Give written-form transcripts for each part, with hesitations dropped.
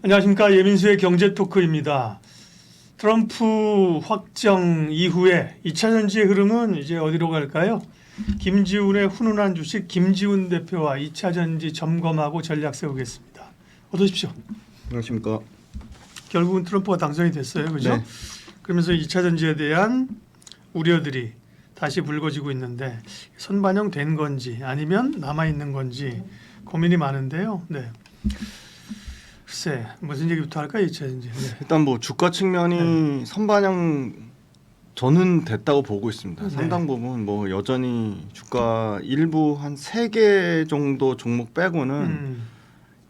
안녕하십니까. 예민수의 경제토크입니다. 트럼프 확정 이후에 2차 전지의 흐름은 이제 어디로 갈까요? 김지훈의 훈훈한 주식 김지훈 대표와 2차 전지 점검하고 전략 세우겠습니다. 어서 오십시오. 안녕하십니까. 결국은 트럼프가 당선이 됐어요. 그렇죠? 네. 그러면서 2차 전지에 대한 우려들이 다시 불거지고 있는데 선반영된 건지 아니면 남아있는 건지 고민이 많은데요. 네. 글쎄 무슨 얘기부터 할까요? 2차 전지. 네. 일단 뭐 주가 측면이 선반영 저는 됐다고 보고 있습니다. 네. 상당 부분 뭐 여전히 주가 일부 한 3개 정도 종목 빼고는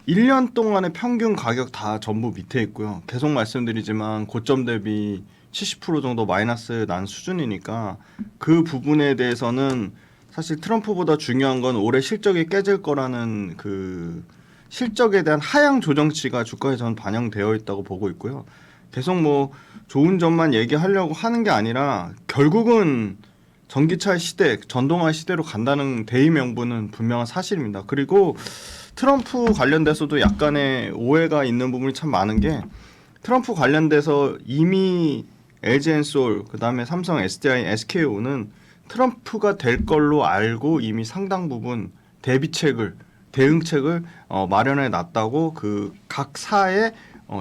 1년 동안의 평균 가격 다 전부 밑에 있고요. 계속 말씀드리지만 고점 대비 70% 정도 마이너스 난 수준이니까 그 부분에 대해서는 사실 트럼프보다 중요한 건 올해 실적이 깨질 거라는 그 실적에 대한 하향 조정치가 주가에 저는 반영되어 있다고 보고 있고요. 계속 뭐 좋은 점만 얘기하려고 하는 게 아니라 결국은 전기차의 시대, 전동화 시대로 간다는 대의 명분은 분명한 사실입니다. 그리고 트럼프 관련돼서도 약간의 오해가 있는 부분이 참 많은 게 트럼프 관련돼서 이미 LG엔솔, 그다음에 삼성, SDI, SKO는 트럼프가 될 걸로 알고 이미 상당 부분 대응책을 마련해 놨다고 그 각 사의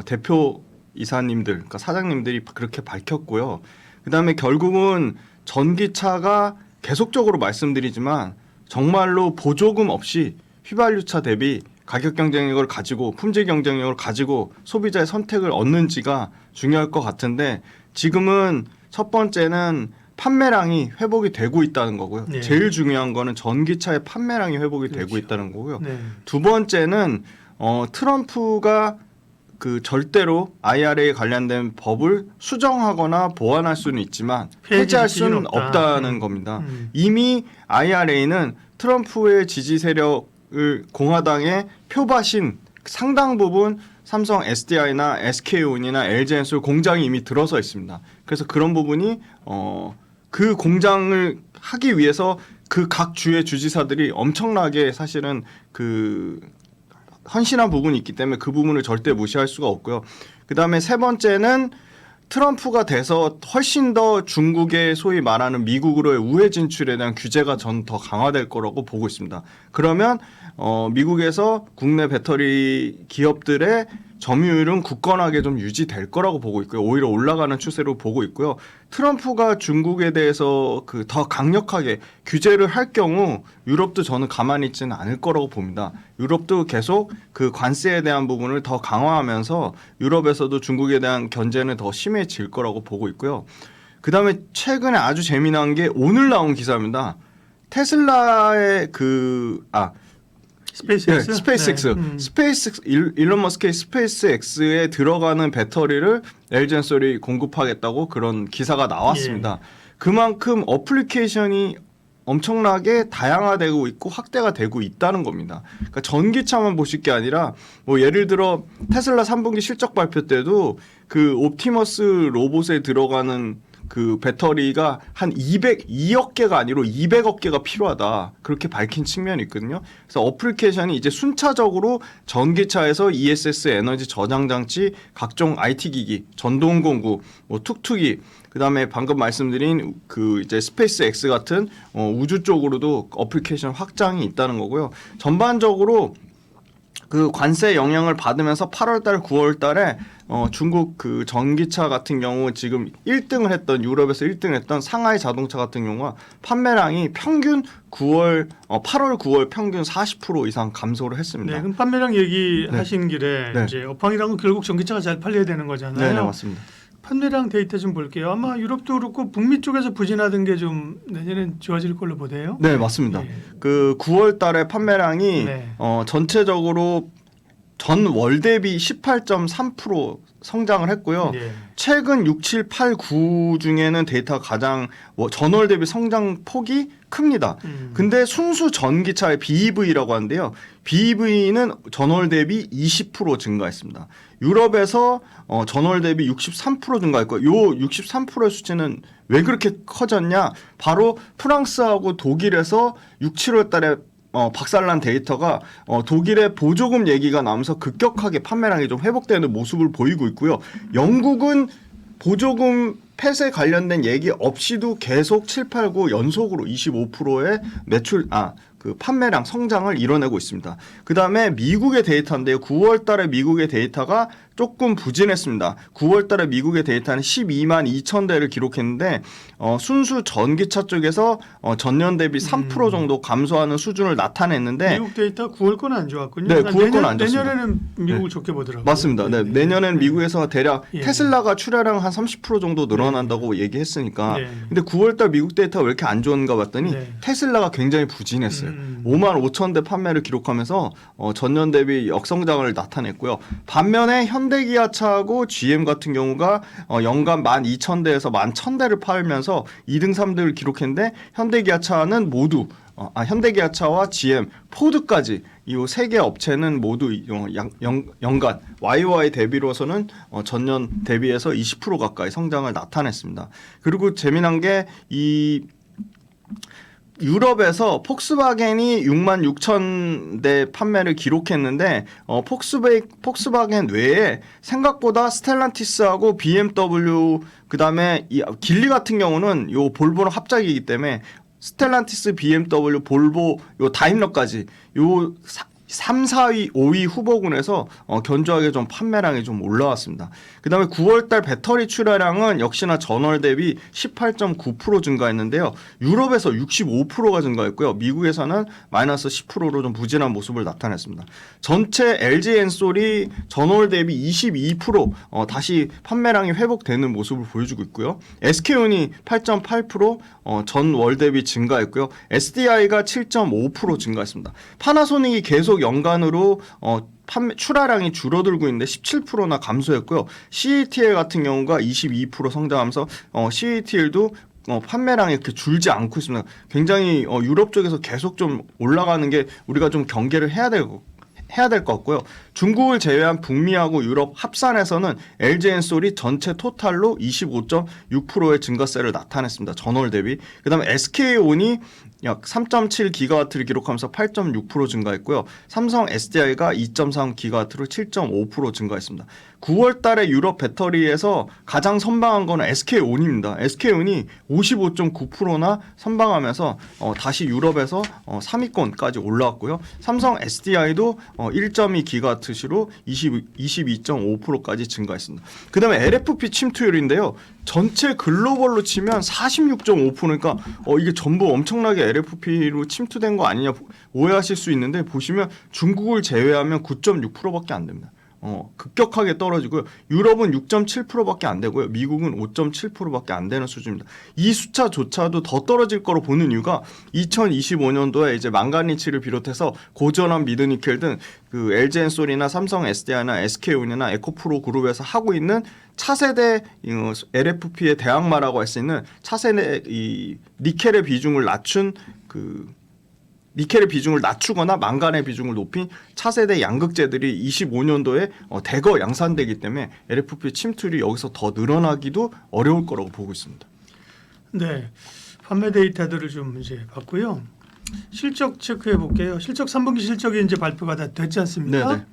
대표 이사님들, 그러니까 사장님들이 그렇게 밝혔고요. 그다음에 결국은 전기차가 계속적으로 말씀드리지만 정말로 보조금 없이 휘발유차 대비 가격 경쟁력을 가지고 품질 경쟁력을 가지고 소비자의 선택을 얻는지가 중요할 것 같은데 지금은 첫 번째는 판매량이 회복이 되고 있다는 거고요. 네. 제일 중요한 거는 전기차의 판매량이 회복이 그렇죠. 되고 있다는 거고요. 네. 두 번째는 트럼프가 그 절대로 IRA 관련된 법을 수정하거나 보완할 수는 있지만 폐지할 수는 없다는 겁니다. 이미 IRA는 트럼프의 지지 세력을 공화당에 표바신 상당 부분 삼성, SDI나 SK온이나 LG엔솔 공장이 이미 들어서 있습니다. 그래서 그런 부분이 그 공장을 하기 위해서 그 각 주의 주지사들이 엄청나게 사실은 그 헌신한 부분이 있기 때문에 그 부분을 절대 무시할 수가 없고요. 그다음에 세 번째는 트럼프가 돼서 훨씬 더 중국의 소위 말하는 미국으로의 우회 진출에 대한 규제가 전 더 강화될 거라고 보고 있습니다. 그러면 미국에서 국내 배터리 기업들의 점유율은 굳건하게 좀 유지될 거라고 보고 있고요. 오히려 올라가는 추세로 보고 있고요. 트럼프가 중국에 대해서 그 더 강력하게 규제를 할 경우 유럽도 저는 가만히 있지는 않을 거라고 봅니다. 유럽도 계속 그 관세에 대한 부분을 더 강화하면서 유럽에서도 중국에 대한 견제는 더 심해질 거라고 보고 있고요. 그다음에 최근에 아주 재미난 게 오늘 나온 기사입니다. 테슬라의 스페이스X. 스페이스X. 스페이스X 일론 머스크의 스페이스X에 들어가는 배터리를 LG엔솔이 공급하겠다고 그런 기사가 나왔습니다. 그만큼 어플리케이션이 엄청나게 다양화되고 있고 확대가 되고 있다는 겁니다. 그러니까 전기차만 보실 게 아니라 뭐 예를 들어 테슬라 3분기 실적 발표 때도 그 옵티머스 로봇에 들어가는 그 배터리가 한 202억 개가 아니고 200억 개가 필요하다. 그렇게 밝힌 측면이 있거든요. 그래서 어플리케이션이 이제 순차적으로 전기차에서 ESS 에너지 저장 장치, 각종 IT 기기, 전동 공구, 뭐 툭툭이, 그다음에 방금 말씀드린 그 이제 스페이스 X 같은 우주 쪽으로도 어플리케이션 확장이 있다는 거고요. 전반적으로 그 관세 영향을 받으면서 8월달, 9월달에 중국 그 전기차 같은 경우 지금 1등을 했던 유럽에서 1등을 했던 상하이 자동차 같은 경우가 판매량이 평균 8월, 9월 평균 40% 이상 감소를 했습니다. 네, 그럼 판매량 얘기하신 길에 네. 이제 업황이란 건 결국 전기차가 잘 팔려야 되는 거잖아요. 네, 맞습니다. 판매량 데이터 좀 볼게요. 아마 유럽도 그렇고 북미 쪽에서 부진하던 게 좀 내년엔 좋아질 걸로 보네요. 네, 맞습니다. 네. 그 9월 달에 판매량이 네. 전체적으로 전 월 대비 18.3% 성장을 했고요. 네. 최근 6, 7, 8, 9 중에는 데이터가 가장 전월 대비 성장 폭이 큽니다. 근데 순수 전기차의 BEV라고 하는데요. BEV는 전월 대비 20% 증가했습니다. 유럽에서 전월 대비 63% 증가했고 요 63%의 수치는 왜 그렇게 커졌냐? 바로 프랑스하고 독일에서 6, 7월 달에 박살난 데이터가 독일의 보조금 얘기가 나오면서 급격하게 판매량이 좀 회복되는 모습을 보이고 있고요. 영국은 보조금 펫에 관련된 얘기 없이도 계속 7, 8, 9 연속으로 25%의 그 판매량 성장을 이뤄내고 있습니다. 그 다음에 미국의 데이터인데요. 9월 달에 미국의 데이터가 조금 부진했습니다. 9월 달에 미국의 데이터는 12만 2천 대를 기록했는데 순수 전기차 쪽에서 전년 대비 3% 정도 감소하는 수준을 나타냈는데 미국 데이터 9월 건 안 좋았군요. 네, 9월 건 안 좋습니다. 내년에는 미국을 좋게 보더라고요. 맞습니다. 네, 내년엔 미국에서 대략 예. 테슬라가 출하량 한 30% 정도 늘어난다고 얘기했으니까 네. 근데 9월 달 미국 데이터가 왜 이렇게 안 좋은가 봤더니 네. 테슬라가 굉장히 부진했어요. 5만 5천 대 판매를 기록하면서 전년 대비 역성장을 나타냈고요. 반면에 현대기아차하고 GM 같은 경우가 연간 12,000대에서 11,000대를 팔면서 2등, 3등을 기록했는데 현대기아차는 모두 현대기아차와 GM, 포드까지 이 세 개 업체는 모두 연간 YY 대비로서는 전년 대비해서 20% 가까이 성장을 나타냈습니다. 그리고 재미난 게 이 유럽에서 폭스바겐이 6만 6천 대 판매를 기록했는데 폭스바겐 외에 생각보다 스텔란티스하고 BMW 그다음에 이 길리 같은 경우는 요 볼보랑 합작이기 때문에 스텔란티스, BMW, 볼보, 요 다임러까지 요 3, 4위, 5위 후보군에서 견조하게 좀 판매량이 좀 올라왔습니다. 그 다음에 9월달 배터리 출하량은 역시나 전월 대비 18.9% 증가했는데요. 유럽에서 65%가 증가했고요. 미국에서는 마이너스 10%로 좀 부진한 모습을 나타냈습니다. 전체 LG 엔솔이 전월 대비 22% 다시 판매량이 회복되는 모습을 보여주고 있고요. SK온이 8.8% 전월 대비 증가했고요. SDI가 7.5% 증가했습니다. 파나소닉이 계속 연간으로 출하량이 줄어들고 있는데 17%나 감소했고요. CATL 같은 경우가 22% 성장하면서 CATL도 판매량이 이렇게 줄지 않고 있습니다. 굉장히 유럽 쪽에서 계속 좀 올라가는 게 우리가 좀 경계를 해야 될 것 같고요. 중국을 제외한 북미하고 유럽 합산해서는 LG 엔솔이 전체 토탈로 25.6%의 증가세를 나타냈습니다. 전월 대비. 그다음에 SK온이 약 3.7기가와트를 기록하면서 8.6% 증가했고요. 삼성 SDI가 2.3기가와트로 7.5% 증가했습니다. 9월 달에 유럽 배터리에서 가장 선방한 거는 SK온입니다. SK온이 55.9%나 선방하면서 다시 유럽에서 3위권까지 올라왔고요. 삼성 SDI도 1.2기가와트시로 22.5%까지 증가했습니다. 그 다음에 LFP 침투율인데요. 전체 글로벌로 치면 46.5%니까 이게 전부 엄청나게 LFP로 침투된 거 아니냐 오해하실 수 있는데 보시면 중국을 제외하면 9.6%밖에 안 됩니다. 급격하게 떨어지고요. 유럽은 6.7%밖에 안 되고요. 미국은 5.7%밖에 안 되는 수준입니다. 이 숫자조차도 더 떨어질 거로 보는 이유가 2025년도에 이제 망가니치를 비롯해서 고전한 미드니켈 등 그 LG엔솔이나 삼성 SDI나 SK온이나 에코프로 그룹에서 하고 있는 차세대 LFP의 대항마라고 할 수 있는 차세대 이 니켈의 비중을 낮춘 니켈의 비중을 낮추거나 망간의 비중을 높인 차세대 양극재들이 25년도에 대거 양산되기 때문에 LFP 침투율이 여기서 더 늘어나기도 어려울 거라고 보고 있습니다. 네, 판매 데이터들을 좀 이제 봤고요. 실적 체크해 볼게요. 실적 3분기 실적이 이제 발표가 다 됐지 않습니까? 네네.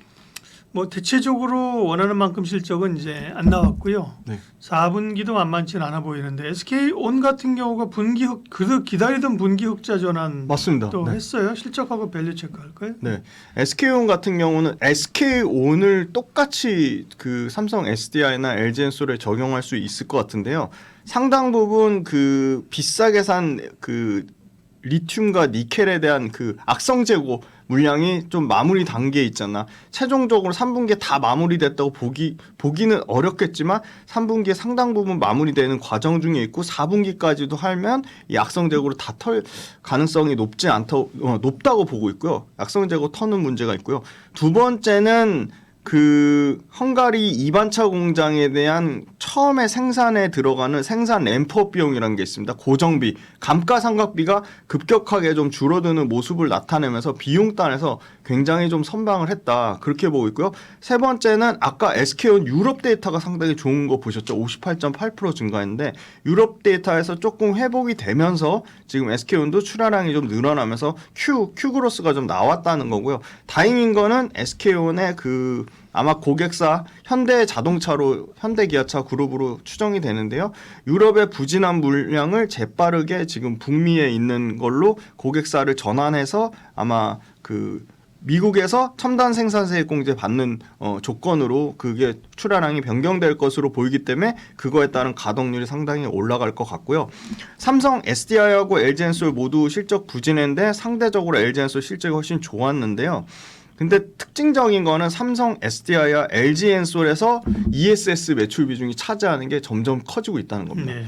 뭐 대체적으로 원하는 만큼 실적은 이제 안 나왔고요. 네. 4분기도 만만치는 않아 보이는데 SK온 같은 경우가 분기 기다리던 분기 흑자 전환 맞습니다. 또 네. 했어요. 실적하고 밸류 체크 할까요? 네, SK온 같은 경우는 SK온을 똑같이 그 삼성 SDI나 LG엔솔에 적용할 수 있을 것 같은데요. 상당 부분 그 비싸게 산 그 리튬과 니켈에 대한 그 악성 재고 물량이 좀 마무리 단계에 있잖아. 최종적으로 3분기에 다 마무리됐다고 보기는 어렵겠지만 3분기에 상당 부분 마무리되는 과정 중에 있고 4분기까지도 하면 이 악성 재고를 다 털 가능성이 높다고 보고 있고요. 악성 재고 터는 문제가 있고요. 두 번째는 그 헝가리 2반차 공장에 대한 처음에 생산에 들어가는 생산 램프업 비용이라는 게 있습니다. 고정비, 감가상각비가 급격하게 좀 줄어드는 모습을 나타내면서 비용단에서 굉장히 좀 선방을 했다. 그렇게 보고 있고요. 세 번째는 아까 SK온 유럽 데이터가 상당히 좋은 거 보셨죠? 58.8% 증가했는데 유럽 데이터에서 조금 회복이 되면서 지금 SK온도 출하량이 좀 늘어나면서 Q그로스가 좀 나왔다는 거고요. 다행인 거는 SK온의 그 아마 고객사 현대자동차로 현대기아차 그룹으로 추정이 되는데요. 유럽의 부진한 물량을 재빠르게 지금 북미에 있는 걸로 고객사를 전환해서 아마 그 미국에서 첨단 생산세액 공제 받는 조건으로 그게 출하량이 변경될 것으로 보이기 때문에 그거에 따른 가동률이 상당히 올라갈 것 같고요. 삼성 SDI하고 LG엔솔 모두 실적 부진했는데 상대적으로 LG엔솔 실적이 훨씬 좋았는데요. 근데 특징적인 거는 삼성 SDI와 LG엔솔에서 ESS 매출 비중이 차지하는 게 점점 커지고 있다는 겁니다. 네.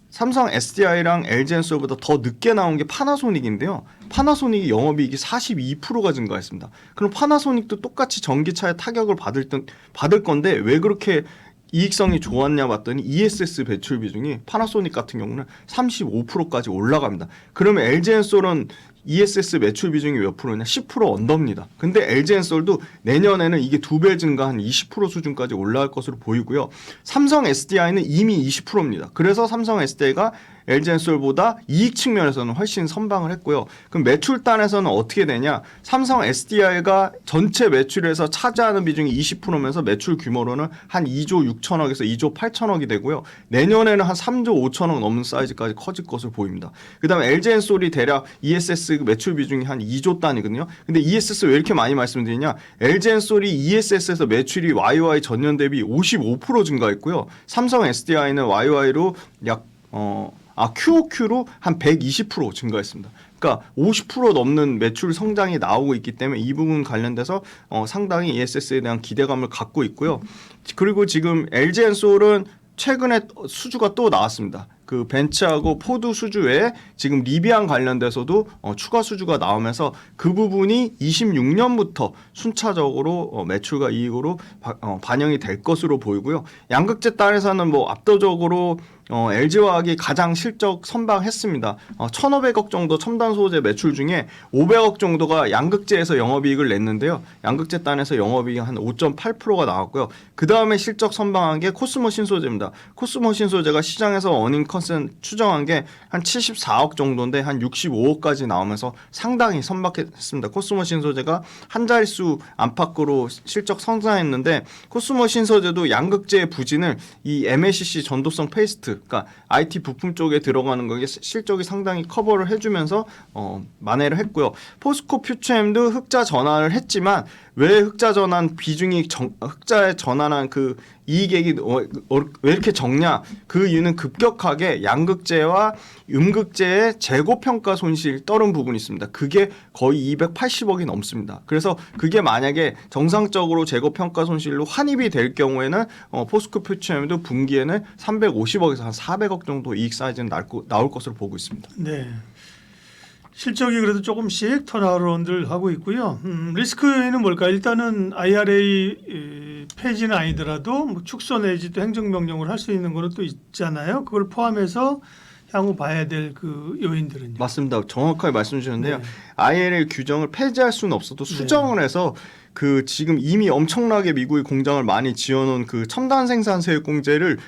삼성 SDI랑 LG엔솔보다 더 늦게 나온 게 파나소닉인데요. 파나소닉이 영업이익이 42%가 증가했습니다. 그럼 파나소닉도 똑같이 전기차에 타격을 받을 건데 왜 그렇게 이익성이 좋았냐 봤더니 ESS 배출 비중이 파나소닉 같은 경우는 35%까지 올라갑니다. 그러면 LG엔솔은 ESS 매출 비중이 몇 프로냐? 10% 언더입니다. 근데 LG엔솔도 내년에는 이게 2배 증가한 20% 수준까지 올라갈 것으로 보이고요. 삼성 SDI는 이미 20%입니다. 그래서 삼성 SDI가 LG엔솔보다 이익 측면에서는 훨씬 선방을 했고요. 그럼 매출단에서는 어떻게 되냐? 삼성 SDI가 전체 매출에서 차지하는 비중이 20%면서 매출 규모로는 한 2조 6천억에서 2조 8천억이 되고요. 내년에는 한 3조 5천억 넘는 사이즈까지 커질 것으로 보입니다. 그 다음에 LG엔솔이 대략 ESS 매출 비중이 한 2조 단위거든요. 근데 ESS 왜 이렇게 많이 말씀드리냐? LG엔솔이 ESS에서 매출이 YY 전년 대비 55% 증가했고요. 삼성 SDI는 YY로 QOQ로 한 120% 증가했습니다. 그러니까 50% 넘는 매출 성장이 나오고 있기 때문에 이 부분 관련돼서 상당히 ESS에 대한 기대감을 갖고 있고요. 그리고 지금 LG엔솔은 최근에 수주가 또 나왔습니다. 그 벤츠하고 포드 수주 외에 지금 리비안 관련돼서도 추가 수주가 나오면서 그 부분이 26년부터 순차적으로 매출과 이익으로 반영이 될 것으로 보이고요. 양극재 단에서는 뭐 압도적으로 LG화학이 가장 실적 선방했습니다. 1,500억 정도 첨단 소재 매출 중에 500억 정도가 양극재에서 영업이익을 냈는데요. 양극재 단에서 영업이익이 한 5.8%가 나왔고요. 그 다음에 실적 선방한 게 코스모 신소재입니다. 코스모 신소재가 시장에서 어닝 컨센 추정한 게 한 74억 정도인데 한 65억까지 나오면서 상당히 선박했습니다. 코스모 신소재가 한 자릿수 안팎으로 실적 성장했는데 코스모 신소재도 양극재의 부진을 이 MLCC 전도성 페이스트 그러니까 IT 부품 쪽에 들어가는 거에 실적이 상당히 커버를 해주면서 만회를 했고요. 포스코 퓨처엠도 흑자 전환을 했지만 왜 흑자 전환 비중이 흑자에 전환한 그 이익액이 왜 이렇게 적냐? 그 이유는 급격하게 양극재와 음극재의 재고평가 손실 떨은 부분이 있습니다. 그게 거의 280억이 넘습니다. 그래서 그게 만약에 정상적으로 재고평가 손실로 환입이 될 경우에는 포스코 퓨처엠도 분기에는 350억에서 한 400억 정도 이익 사이즈는 나올 것으로 보고 있습니다. 네. 실적이 그래도 조금씩 턴어라운드를 하고 있고요. 리스크 요인은 뭘까? 일단은 IRA 폐지는 아니더라도 뭐 축소 내지 또 행정명령을 할 수 있는 거는 또 있잖아요. 그걸 포함해서 향후 봐야 될 그 요인들은요. 맞습니다. 정확하게 말씀 주셨는데요. 네. IRA 규정을 폐지할 수는 없어도 수정을 해서 그 지금 이미 엄청나게 미국의 공장을 많이 지어놓은 그 첨단 생산세액 공제를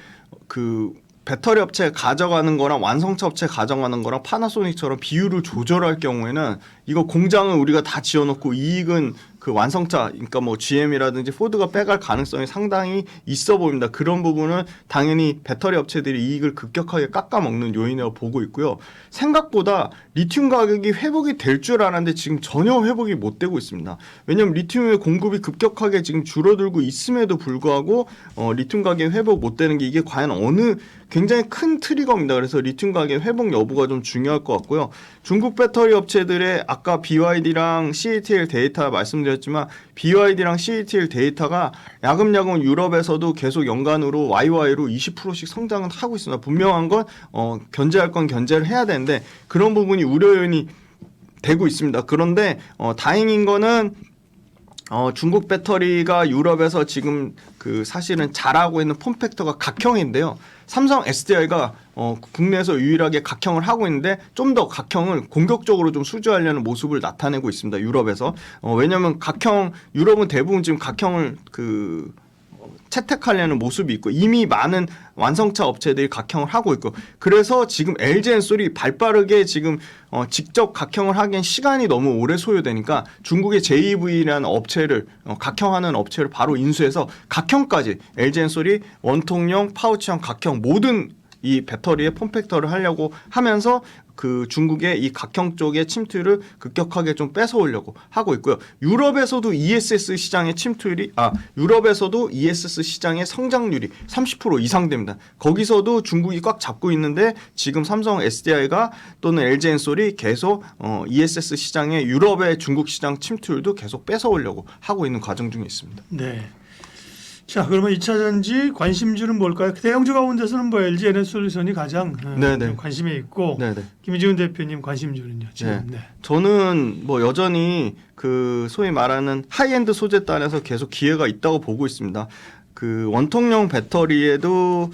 그 배터리 업체 가져가는 거랑 완성차 업체 가져가는 거랑 파나소닉처럼 비율을 조절할 경우에는 이거 공장은 우리가 다 지어놓고 이익은 그 완성차 그러니까 뭐 GM이라든지 포드가 빼갈 가능성이 상당히 있어 보입니다. 그런 부분은 당연히 배터리 업체들이 이익을 급격하게 깎아먹는 요인이라고 보고 있고요. 생각보다 리튬 가격이 회복이 될 줄 알았는데 지금 전혀 회복이 못 되고 있습니다. 왜냐하면 리튬의 공급이 급격하게 지금 줄어들고 있음에도 불구하고 리튬 가격이 회복 못 되는 게 이게 과연 어느 굉장히 큰 트리거입니다. 그래서 리튬 가격 회복 여부가 좀 중요할 것 같고요. 중국 배터리 업체들의 아까 BYD랑 CATL 데이터 말씀드렸지만 BYD랑 CATL 데이터가 야금야금 유럽에서도 계속 연간으로 YY로 20%씩 성장은 하고 있습니다. 분명한 건 견제할 건 견제를 해야 되는데 그런 부분이 우려 요인이 되고 있습니다. 그런데 다행인 거는 중국 배터리가 유럽에서 지금 그 사실은 잘하고 있는 폼팩터가 각형인데요. 삼성 SDI가 국내에서 유일하게 각형을 하고 있는데 좀 더 각형을 공격적으로 좀 수주하려는 모습을 나타내고 있습니다. 유럽에서. 왜냐하면 각형 유럽은 대부분 지금 각형을 채택하려는 모습이 있고 이미 많은 완성차 업체들이 각형을 하고 있고 그래서 지금 LG엔솔이 발빠르게 지금 직접 각형을 하기엔 시간이 너무 오래 소요되니까 중국의 JV라는 업체를 각형하는 업체를 바로 인수해서 각형까지 LG엔솔이 원통형, 파우치형, 각형 모든 이 배터리의 폼팩터를 하려고 하면서 그 중국의 이 각형 쪽의 침투율을 급격하게 좀 뺏어오려고 하고 있고요. 유럽에서도 ESS 시장의 침투율이 유럽에서도 ESS 시장의 성장률이 30% 이상 됩니다. 거기서도 중국이 꽉 잡고 있는데 지금 삼성 SDI가 또는 LG엔솔이 계속 ESS 시장의 유럽의 중국 시장 침투율도 계속 뺏어오려고 하고 있는 과정 중에 있습니다. 네. 자, 그러면 2차 전지 관심주는 뭘까요? 대형주 가운데서는 뭐 LG 에너솔루션이 가장 관심에 있고 네네. 김지훈 대표님 관심주는요. 지금. 네. 저는 뭐 여전히 그 소위 말하는 하이엔드 소재단에서 계속 기회가 있다고 보고 있습니다. 그 원통형 배터리에도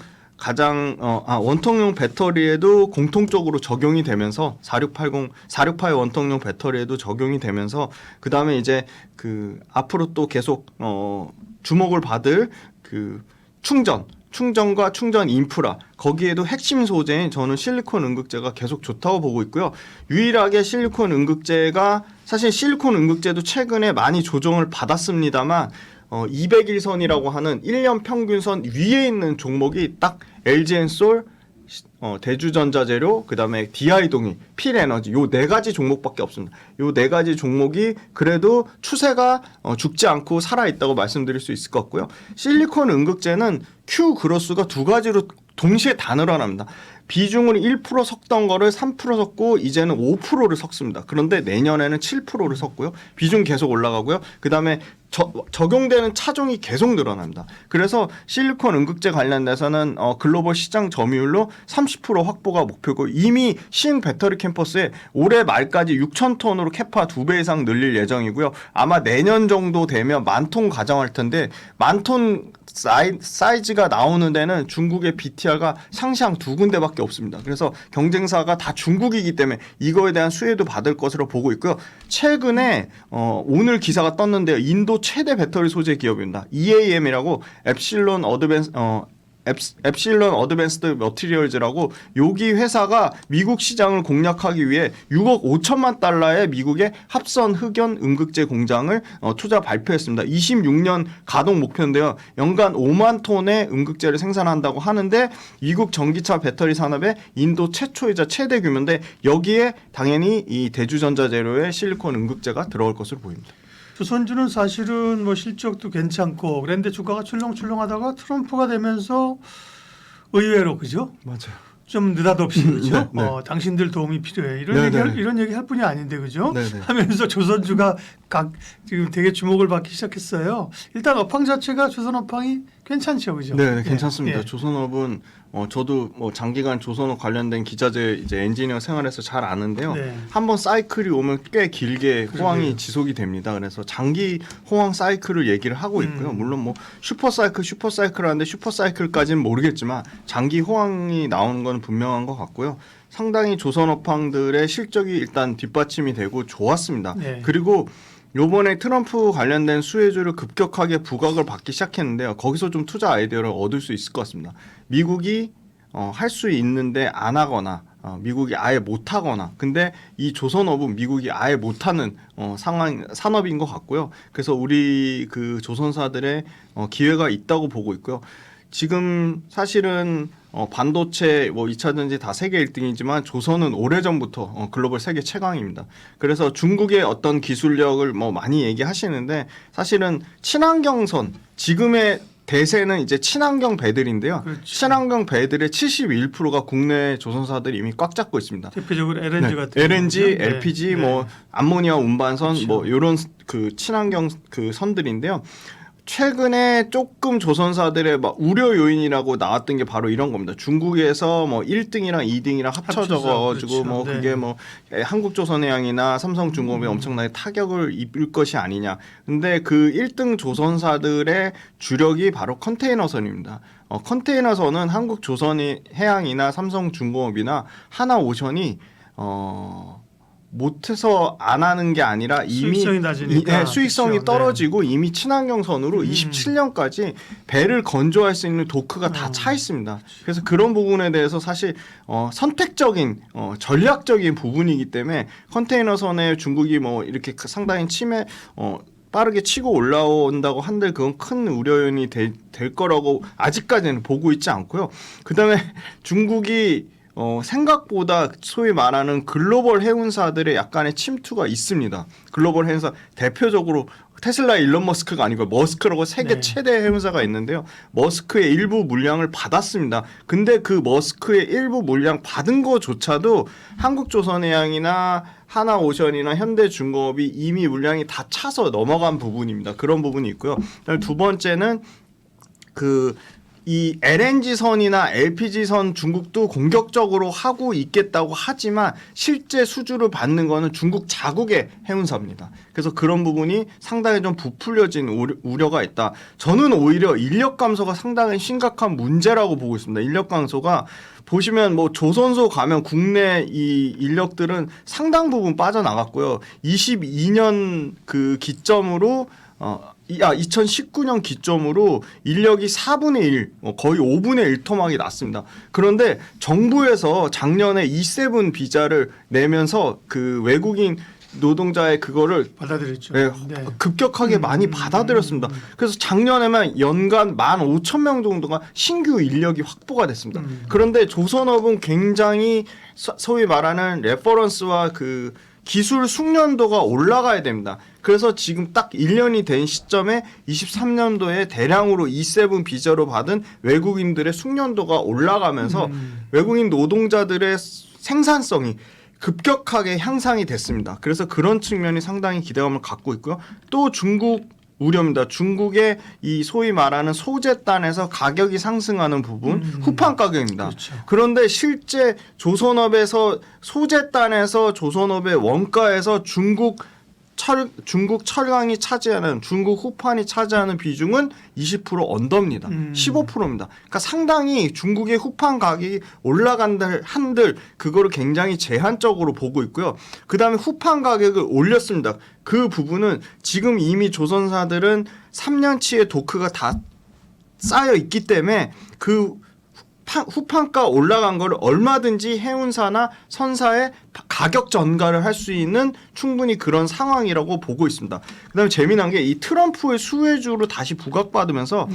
원통형 배터리에도 공통적으로 적용이 되면서 4680 원통형 배터리에도 적용이 되면서 그 다음에 이제 그 앞으로 또 계속 주목을 받을 그 충전과 충전 인프라 거기에도 핵심 소재인 저는 실리콘 응급제가 계속 좋다고 보고 있고요. 유일하게 실리콘 응급제가 사실 실리콘 응급제도 최근에 많이 조정을 받았습니다만 200일선이라고 하는 1년 평균선 위에 있는 종목이 딱 LG엔솔, 대주전자재료, 그다음에 DI동이, 필에너지 요 네 가지 종목밖에 없습니다. 요 네 가지 종목이 그래도 추세가 죽지 않고 살아 있다고 말씀드릴 수 있을 것 같고요. 실리콘 응급제는 Q 그로스가 두 가지로 동시에 다 늘어납니다. 비중을 1% 섞던 거를 3% 섞고 이제는 5%를 섞습니다. 그런데 내년에는 7%를 섞고요. 비중 계속 올라가고요. 그다음에 적용되는 차종이 계속 늘어납니다. 그래서 실리콘 응급제 관련돼서는 글로벌 시장 점유율로 30% 확보가 목표고 이미 시흥 배터리 캠퍼스에 올해 말까지 6,000톤으로 캐파 2배 이상 늘릴 예정이고요. 아마 내년 정도 되면 10,000톤 가정할 텐데 10,000톤 사이즈가 나오는 데는 중국의 BTR가 상시항 두 군데밖에 없습니다. 그래서 경쟁사가 다 중국이기 때문에 이거에 대한 수혜도 받을 것으로 보고 있고요. 최근에 오늘 기사가 떴는데요. 인도 최대 배터리 소재 기업입니다. EAM이라고 앱실론 어드밴스드 머티리얼즈라고 여기 회사가 미국 시장을 공략하기 위해 6억 5천만 달러의 미국의 합선 흑연 응급제 공장을 투자 발표했습니다. 26년 가동 목표인데요. 연간 5만 톤의 응급제를 생산한다고 하는데 미국 전기차 배터리 산업의 인도 최초이자 최대 규모인데 여기에 당연히 이 대주전자재료의 실리콘 응급제가 들어올 것으로 보입니다. 조선주는 사실은 뭐 실적도 괜찮고 그런데 주가가 출렁출렁하다가 트럼프가 되면서 의외로 그죠? 맞아요. 좀 느닷없이 그죠? 네. 당신들 도움이 필요해 이런 얘기 할 뿐이 아닌데 그죠? 네네. 하면서 조선주가 지금 되게 주목을 받기 시작했어요. 일단 업황 자체가 조선 업황이 괜찮죠, 그죠? 네, 괜찮습니다. 예. 조선업은 저도 뭐 장기간 조선업 관련된 기자재 이제 엔지니어 생활에서 잘 아는데요. 네. 한번 사이클이 오면 꽤 길게 그러게요. 호황이 지속이 됩니다. 그래서 장기 호황 사이클을 얘기를 하고 있고요. 물론 뭐 슈퍼 사이클 하는데 슈퍼 사이클까지는 모르겠지만 장기 호황이 나오는 건 분명한 것 같고요. 상당히 조선업황들의 실적이 일단 뒷받침이 되고 좋았습니다. 네. 그리고 요번에 트럼프 관련된 수혜주를 급격하게 부각을 받기 시작했는데요. 거기서 좀 투자 아이디어를 얻을 수 있을 것 같습니다. 미국이 할 수 있는데 안 하거나 미국이 아예 못 하거나 근데 이 조선업은 미국이 아예 못하는 산업인 것 같고요. 그래서 우리 그 조선사들의 기회가 있다고 보고 있고요. 지금 사실은 반도체 뭐 2차 전지 다 세계 1등이지만 조선은 오래전부터 글로벌 세계 최강입니다. 그래서 중국의 어떤 기술력을 뭐 많이 얘기하시는데 사실은 친환경선 지금의 대세는 이제 친환경 배들인데요. 그렇죠. 친환경 배들의 71%가 국내 조선사들이 이미 꽉 잡고 있습니다. 대표적으로 LNG 네. 같은 LNG, 경우는. LPG, 네. 뭐 암모니아 운반선 그렇죠. 뭐 이런 그 친환경 그 선들인데요. 최근에 조금 조선사들의 막 우려 요인이라고 나왔던 게 바로 이런 겁니다. 중국에서 뭐 1등이랑 2등이랑 합쳐져가지고 그렇죠. 뭐 네. 그게 뭐 한국조선해양이나 삼성중공업에 엄청나게 타격을 입을 것이 아니냐. 근데 그 1등 조선사들의 주력이 바로 컨테이너선입니다. 컨테이너선은 한국조선해양이나 삼성중공업이나 하나오션이 못해서 안 하는 게 아니라 이미 수익성이 낮으니까. 수익성이 그렇죠. 떨어지고 이미 친환경선으로 27년까지 배를 건조할 수 있는 도크가 다 차 있습니다. 그래서 그런 부분에 대해서 사실 선택적인 전략적인 부분이기 때문에 컨테이너선에 중국이 뭐 이렇게 상당히 빠르게 치고 올라온다고 한들 그건 큰 우려요인이 될 거라고 아직까지는 보고 있지 않고요. 그다음에 중국이 생각보다 소위 말하는 글로벌 해운사들의 약간의 침투가 있습니다. 글로벌 해운사 대표적으로 테슬라의 일론 머스크가 아니고 머스크라고 세계 네. 최대 해운사가 있는데요. 머스크의 일부 물량을 받았습니다. 근데 그 머스크의 일부 물량 받은 거조차도 한국조선해양이나 하나오션이나 현대중공업이 이미 물량이 다 차서 넘어간 부분입니다. 그런 부분이 있고요. 그다음에 두 번째는 이 LNG선이나 LPG선 중국도 공격적으로 하고 있겠다고 하지만 실제 수주를 받는 거는 중국 자국의 해운사입니다. 그래서 그런 부분이 상당히 좀 부풀려진 우려가 있다. 저는 오히려 인력 감소가 상당히 심각한 문제라고 보고 있습니다. 인력 감소가 보시면 뭐 조선소 가면 국내 이 인력들은 상당 부분 빠져나갔고요. 22년 그 기점으로 2019년 기점으로 인력이 4분의 1, 거의 5분의 1 토막이 났습니다. 그런데 정부에서 작년에 E7 비자를 내면서 그 외국인 노동자의 그거를 받아들였죠. 네, 급격하게 많이 받아들였습니다. 그래서 작년에만 연간 15,000명 정도가 신규 인력이 확보가 됐습니다. 그런데 조선업은 굉장히 소위 말하는 레퍼런스와 그 기술 숙련도가 올라가야 됩니다. 그래서 지금 딱 1년이 된 시점에 23년도에 대량으로 E7 비자로 받은 외국인들의 숙련도가 올라가면서 외국인 노동자들의 생산성이 급격하게 향상이 됐습니다. 그래서 그런 측면이 상당히 기대감을 갖고 있고요. 또 중국 우려입니다. 중국의 이 소위 말하는 소재단에서 가격이 상승하는 부분, 후판 가격입니다. 그렇죠. 그런데 실제 조선업에서 소재단에서 조선업의 원가에서 중국 철강이 차지하는 중국 후판이 차지하는 비중은 20% 언더입니다. 15%입니다. 그러니까 상당히 중국의 후판 가격이 올라간들 한들 그거를 굉장히 제한적으로 보고 있고요. 그다음에 후판 가격을 올렸습니다. 그 부분은 지금 이미 조선사들은 3년치의 도크가 다 쌓여 있기 때문에 그 후판가 올라간 걸 얼마든지 해운사나 선사에 가격 전가를 할 수 있는 충분히 그런 상황이라고 보고 있습니다. 그다음에 재미난 게 이 트럼프의 수혜주로 다시 부각받으면서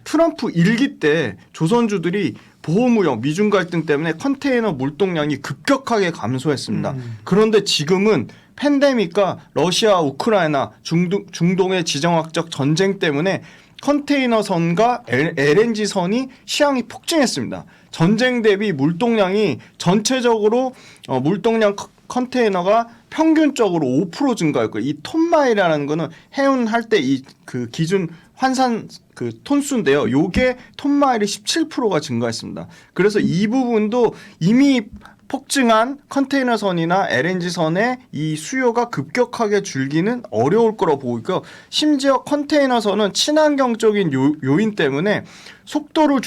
트럼프 1기 때 조선주들이 보호무역 미중 갈등 때문에 컨테이너 물동량이 급격하게 감소했습니다. 그런데 지금은 팬데믹과 러시아, 우크라이나, 중동의 지정학적 전쟁 때문에 컨테이너선과 LNG선이 시황이 폭증했습니다. 전쟁 대비 물동량이 전체적으로 물동량 컨테이너가 평균적으로 5% 증가했고요. 이 톤마일이라는 거는 해운할 때 이 그 기준 환산 그 톤수인데요. 요게 톤마일이 17%가 증가했습니다. 그래서 이 부분도 이미 폭증한 컨테이너선이나 LNG선의 이 수요가 급격하게 줄기는 어려울 거라고 보고 있고요. 심지어 컨테이너선은 친환경적인 요인 때문에 속도를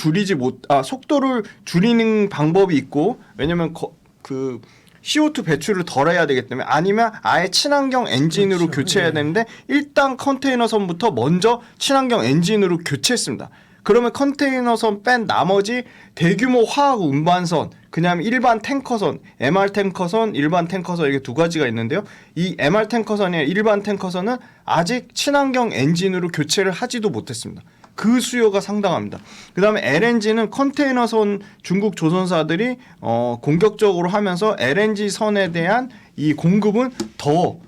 줄이는 방법이 있고, 왜냐면 그 CO2 배출을 덜 해야 되기 때문에, 아니면 아예 친환경 엔진으로 그렇죠. 교체해야 되는데 일단 컨테이너선부터 먼저 친환경 엔진으로 교체했습니다. 그러면 컨테이너선 뺀 나머지 대규모 화학 운반선, 그냥 일반 탱커선, MR 탱커선, 일반 탱커선 이렇게 두 가지가 있는데요. 이 MR 탱커선이 일반 탱커선은 아직 친환경 엔진으로 교체를 하지도 못했습니다. 그 수요가 상당합니다. 그다음에 LNG는 컨테이너선 중국 조선사들이 공격적으로 하면서 LNG 선에 대한 이 공급은 더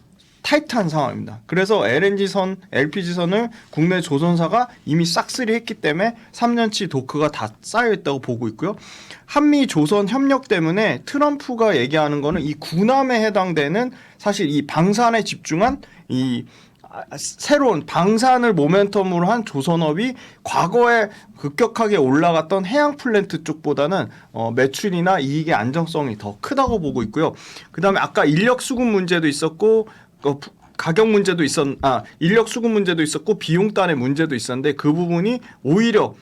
타이트한 상황입니다. 그래서 LNG선, LPG선을 국내 조선사가 이미 싹쓸이 했기 때문에 3년치 도크가 다 쌓여있다고 보고 있고요. 한미 조선 협력 때문에 트럼프가 얘기하는 거는 이 군함에 해당되는 사실 이 방산에 집중한 이 새로운 방산을 모멘텀으로 한 조선업이 과거에 급격하게 올라갔던 해양 플랜트 쪽보다는 매출이나 이익의 안정성이 더 크다고 보고 있고요. 그다음에 아까 인력 수급 문제도 있었고 가격 문제도 인력 수급 문제도 있었고 비용단의 문제도 있었는데 그 부분이 오히려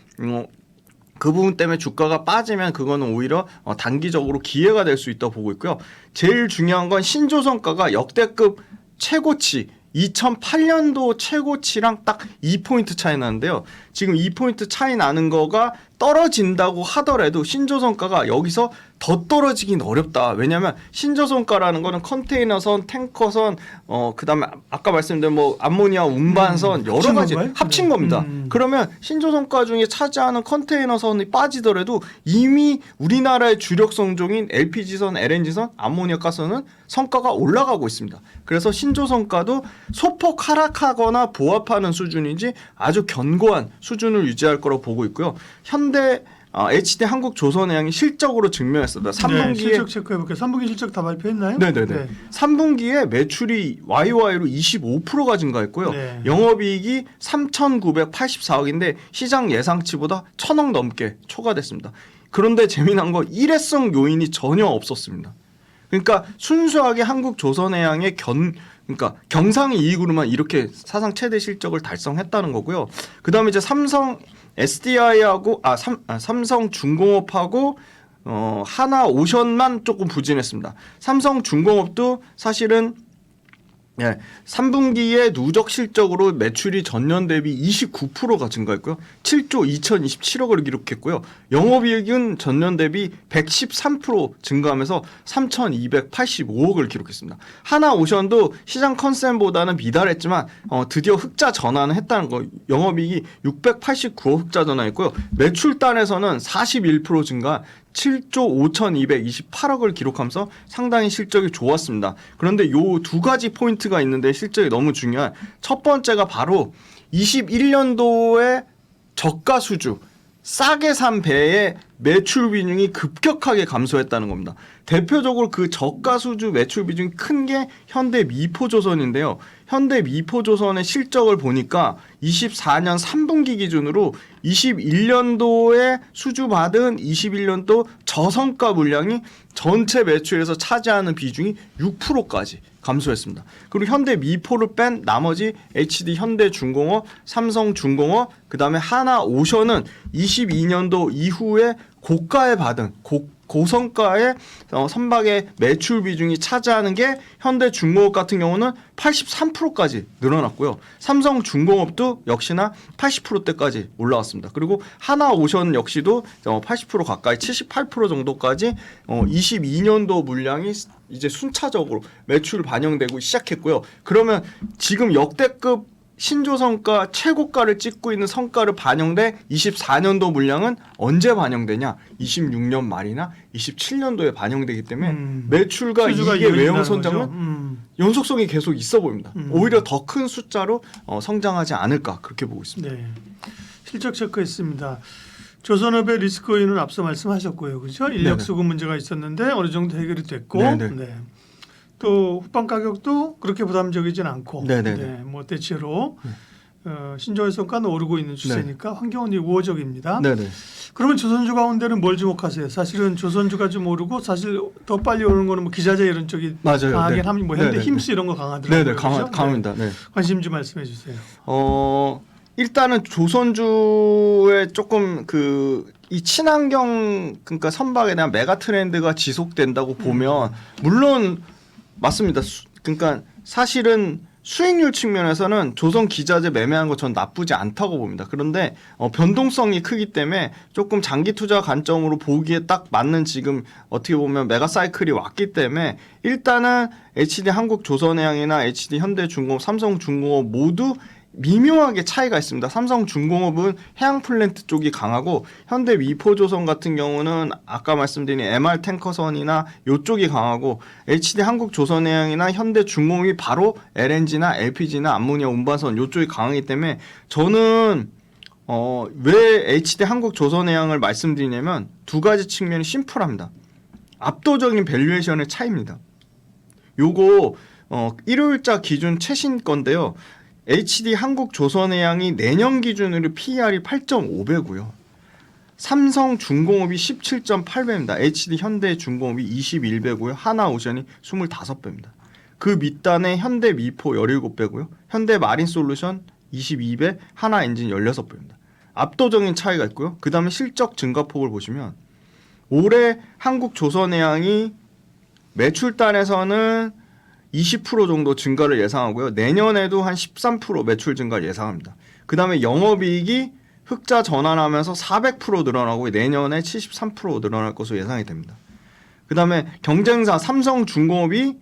그 부분 때문에 주가가 빠지면 그거는 오히려 단기적으로 기회가 될 수 있다고 보고 있고요. 제일 중요한 건 신조선가가 역대급 최고치 2008년도 최고치랑 딱 2포인트 차이 나는데요. 지금 2포인트 차이 나는 거가 떨어진다고 하더라도 신조선가가 여기서 더 떨어지긴 어렵다. 왜냐하면 신조선가라는 거는 컨테이너선, 탱커선, 그다음에 아까 말씀드린 뭐 암모니아 운반선 여러 가지 합친 겁니다. 그러면 신조선가 중에 차지하는 컨테이너선이 빠지더라도 이미 우리나라의 주력 성종인 LPG선, LNG선, 암모니아 가스는 성과가 올라가고 있습니다. 그래서 신조선가도 소폭 하락하거나 보합하는 수준이지 아주 견고한 수준을 유지할 거라고 보고 있고요. 현대 HD 한국조선해양이 실적으로 증명했습니다. 3분기에 실적 체크해볼게요. 3분기 실적 다 발표했나요? 네네네. 네. 3분기에 매출이 YY로 25%가 증가했고요. 네. 영업이익이 3,984억인데 시장 예상치보다 1,000억 넘게 초과됐습니다. 그런데 재미난 건 일회성 요인이 전혀 없었습니다. 그러니까 순수하게 한국조선해양의 그러니까 경상 이익으로만 이렇게 사상 최대 실적을 달성했다는 거고요. 그다음에 이제 삼성 SDI하고 삼성중공업하고 하나오션만 조금 부진했습니다. 삼성중공업도 사실은 3분기에 누적 실적으로 매출이 전년 대비 29%가 증가했고요. 7조 2027억을 기록했고요. 영업이익은 전년 대비 113% 증가하면서 3,285억을 기록했습니다. 하나오션도 시장 컨센보다는 미달했지만 드디어 흑자 전환을 했다는 거. 영업이익이 689억 흑자 전환했고요. 매출단에서는 41% 증가 7조 5,228억을 기록하면서 상당히 실적이 좋았습니다. 그런데 요 두 가지 포인트가 있는데 실적이 너무 중요한 첫 번째가 바로 21년도에 저가 수주 싸게 산 배의 매출 비중이 급격하게 감소했다는 겁니다. 대표적으로 그 저가 수주 매출 비중이 큰 게 현대미포조선인데요. 현대미포조선의 실적을 보니까 24년 3분기 기준으로 21년도에 수주받은 21년도 저성가 물량이 전체 매출에서 차지하는 비중이 6%까지 감소했습니다. 그리고 현대미포를 뺀 나머지 HD 현대중공업, 삼성중공업, 그다음에 하나오션은 22년도 이후에 고가에 받은 고성가의 선박의 매출 비중이 차지하는 게 현대중공업 같은 경우는 83%까지 늘어났고요. 삼성중공업도 역시나 80%대까지 올라왔습니다. 그리고 하나오션 역시도 80% 가까이 78% 정도까지 22년도 물량이 이제 순차적으로 매출 반영되고 시작했고요. 그러면 지금 역대급 신조성가 최고가를 찍고 있는 성과를 반영돼 24년도 물량은 언제 반영되냐? 26년 말이나 27년도에 반영되기 때문에 매출과 이익의 외형 선장은 연속성이 계속 있어 보입니다. 오히려 더 큰 숫자로 성장하지 않을까 그렇게 보고 있습니다. 네. 실적 체크했습니다. 조선업의 리스크오인은 앞서 말씀하셨고요. 그렇죠? 인력 수급 문제가 있었는데 어느 정도 해결이 됐고 네. 또 후반 가격도 그렇게 부담적이진 않고 뭐 대체로 신조선가는 오르고 있는 추세니까 환경은 우호적입니다. 그러면 조선주 가운데는 뭘 주목하세요? 사실은 조선주가 좀 오르고 사실 더 빨리 오르는 거는 뭐 기자재 이런 쪽이 강하긴 하면 뭐 현대 힘스 이런 거 강하더라고요. 강합니다. 관심 좀 말씀해 주세요. 일단은 조선주의 조금 이 친환경 그러니까 선박에 대한 메가 트렌드가 지속된다고 보면 물론 맞습니다. 그러니까 사실은 수익률 측면에서는 조선 기자재 매매한 거 전 나쁘지 않다고 봅니다. 그런데 변동성이 크기 때문에 조금 장기 투자 관점으로 보기에 딱 맞는 지금 어떻게 보면 메가 사이클이 왔기 때문에 일단은 HD 한국조선해양이나 HD 현대중공업, 삼성중공업 모두 미묘하게 차이가 있습니다. 삼성중공업은 해양 플랜트 쪽이 강하고 현대미포조선 같은 경우는 아까 말씀드린 MR 탱커선이나 이쪽이 강하고 HD 한국조선해양이나 현대중공업이 바로 LNG나 LPG나 암모니아 운반선 이쪽이 강하기 때문에 저는 왜 HD 한국조선해양을 말씀드리냐면 두 가지 측면이 심플합니다. 압도적인 밸류에이션의 차이입니다. 요거 일요일자 기준 최신 건데요. HD 한국조선해양이 내년 기준으로 PER이 8.5배고요. 삼성중공업이 17.8배입니다. HD 현대중공업이 21배고요. 하나오션이 25배입니다. 그 밑단에 현대미포 17배고요. 현대마린솔루션 22배, 하나엔진 16배입니다. 압도적인 차이가 있고요. 그 다음에 실적 증가폭을 보시면 올해 한국조선해양이 매출단에서는 20% 정도 증가를 예상하고요. 내년에도 한 13% 매출 증가를 예상합니다. 그 다음에 영업이익이 흑자 전환하면서 400% 늘어나고 내년에 73% 늘어날 것으로 예상이 됩니다. 그 다음에 경쟁사 삼성중공업도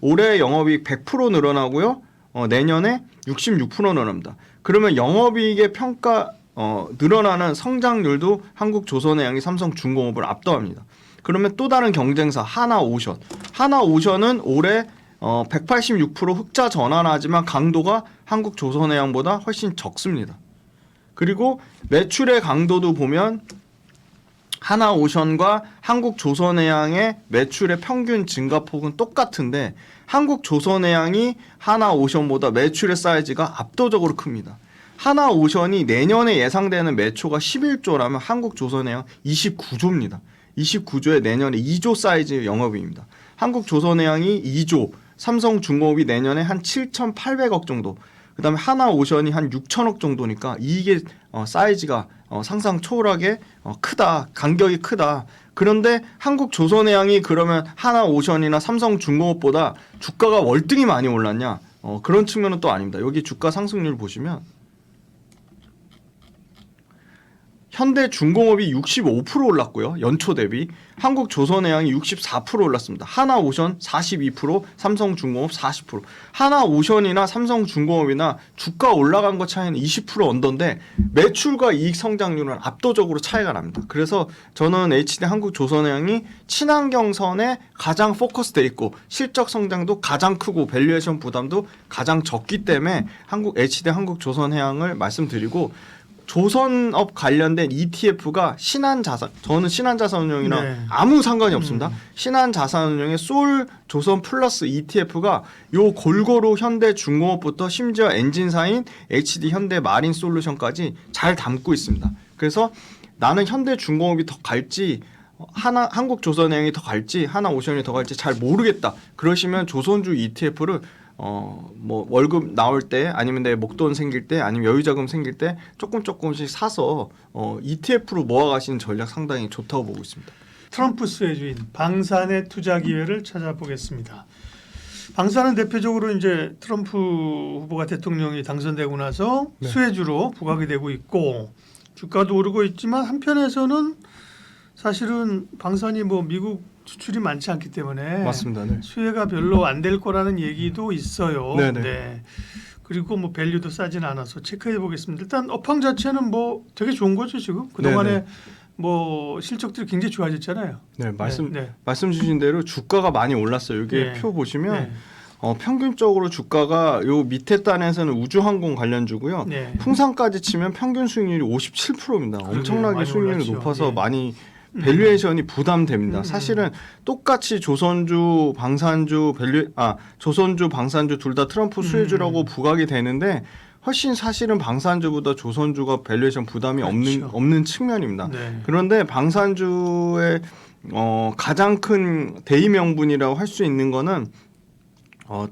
올해 영업이익 100% 늘어나고요. 내년에 66% 늘어납니다. 그러면 영업이익의 늘어나는 성장률도 한국조선해양이 삼성중공업을 압도합니다. 그러면 또 다른 경쟁사 하나오션은 올해 186% 흑자 전환하지만 강도가 한국조선해양보다 훨씬 적습니다. 그리고 매출의 강도도 보면 하나오션과 한국조선해양의 매출의 평균 증가폭은 똑같은데 한국조선해양이 하나오션보다 매출의 사이즈가 압도적으로 큽니다. 하나오션이 내년에 예상되는 매초가 11조라면 한국조선해양 29조입니다. 29조에 내년에 2조 사이즈 영업이익입니다. 한국조선해양이 2조, 삼성중공업이 내년에 한 7,800억 정도, 그 다음에 하나오션이 한 6천억 정도니까 이게 사이즈가 상상 초월하게 크다, 간격이 크다. 그런데 한국조선해양이 그러면 하나오션이나 삼성중공업보다 주가가 월등히 많이 올랐냐? 그런 측면은 또 아닙니다. 여기 주가 상승률 보시면 현대중공업이 65% 올랐고요. 연초 대비. 한국조선해양이 64% 올랐습니다. 하나오션 42%, 삼성중공업 40%. 하나오션이나 삼성중공업이나 주가 올라간 것 차이는 20% 언더인데 매출과 이익 성장률은 압도적으로 차이가 납니다. 그래서 저는 HD 한국조선해양이 친환경선에 가장 포커스돼 있고 실적 성장도 가장 크고 밸류에이션 부담도 가장 적기 때문에 HD 한국조선해양을 말씀드리고 조선업 관련된 ETF가 신한자산, 저는 신한자산운용이랑 네. 아무 상관이 없습니다. 신한자산운용의 솔 조선 플러스 ETF가 요 골고루 현대중공업부터 심지어 엔진사인 HD 현대마린솔루션까지 잘 담고 있습니다. 그래서 나는 현대중공업이 더 갈지 한국조선해양이 더 갈지 하나오션이 더 갈지 잘 모르겠다. 그러시면 조선주 ETF를 뭐 월급 나올 때 아니면 내 목돈 생길 때 아니면 여유자금 생길 때 조금씩 사서 ETF로 모아가시는 전략 상당히 좋다고 보고 있습니다. 트럼프 수혜주인 방산의 투자 기회를 찾아보겠습니다. 방산은 대표적으로 이제 트럼프 후보가 대통령이 당선되고 나서 네. 수혜주로 부각이 되고 있고 주가도 오르고 있지만 한편에서는 사실은 방산이 뭐 미국 수출이 많지 않기 때문에 맞습니다. 네. 수혜가 별로 안 될 거라는 얘기도 있어요. 네네. 네. 그리고 뭐 밸류도 싸진 않아서 체크해 보겠습니다. 일단 업황 자체는 뭐 되게 좋은 거죠 지금. 그동안에 네네. 뭐 실적들이 굉장히 좋아졌잖아요. 네, 네. 말씀 주신 대로 주가가 많이 올랐어요. 여기 네. 표 보시면 네. 평균적으로 주가가 요 밑에 단에서는 우주항공 관련주고요. 네. 풍산까지 치면 평균 수익률이 57%입니다. 엄청나게 많이 수익률이 올랐죠. 높아서 예. 많이 밸류에이션이 부담됩니다. 사실은 똑같이 조선주, 방산주, 조선주, 방산주 둘 다 트럼프 수혜주라고 부각이 되는데 훨씬 사실은 방산주보다 조선주가 밸류에이션 부담이 그렇죠. 없는 측면입니다. 네. 그런데 방산주의 가장 큰 대의 명분이라고 할 수 있는 거는